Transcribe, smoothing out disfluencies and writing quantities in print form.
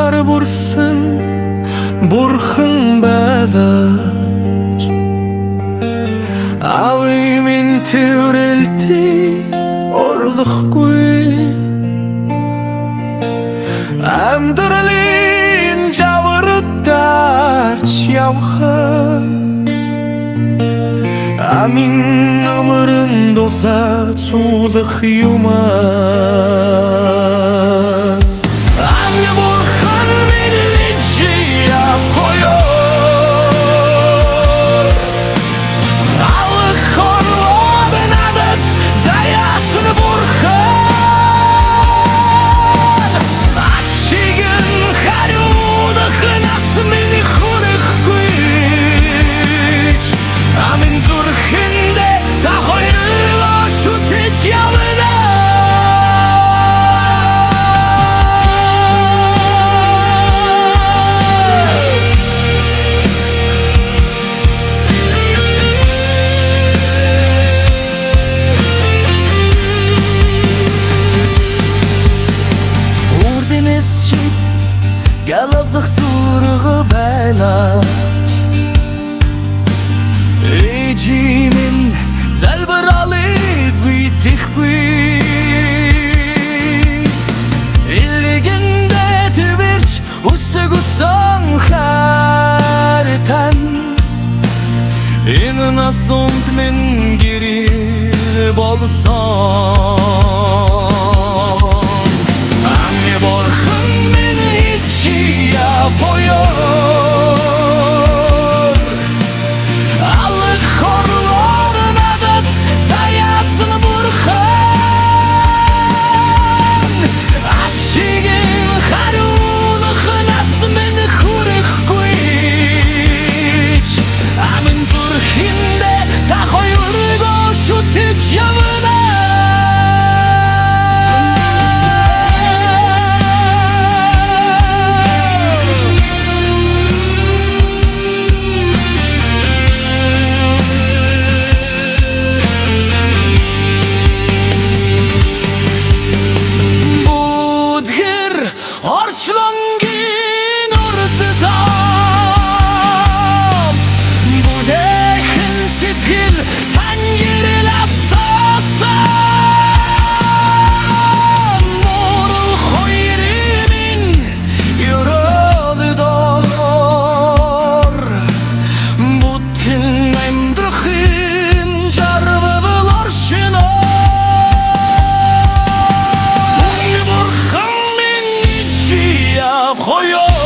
Ар бурсын бурхан байлаач Авъя минь тэрэлтий орлохгүй Амьдралын жавртаарч явхад Амин өмөрөн дулаат суулгах юмаа Амин бурхан минь чи явхойор Аллах хорлоод надад заяасан бурхан Ачигэн хариулах нас миний хүрэхгүй Амин зүрхэндээ та хоёроо шүтэж явна Үрдэнэс шиг галавзах сүргë байлаач Ээжимэн залбиралыг бийцэхгүй Илгэндээ твэрч үсэг усан харитан Энэ насунд минь гэрэл болсон Амин бурхан минь чи явхойор Аллах хорлоод надад заяасан бурхан Ачигэн хариулах нас минь хүрэхгүй Амин зүрхэндээ та хоёроо шүтэж явна Орчлонгийн урдтад Бүдэхэн сэтгэл тань гэрэл асуусан Морал хоёрын минь ёролдор Бүтэн амьдрахын жарвал оршино Амин бурхан минь чи явхойор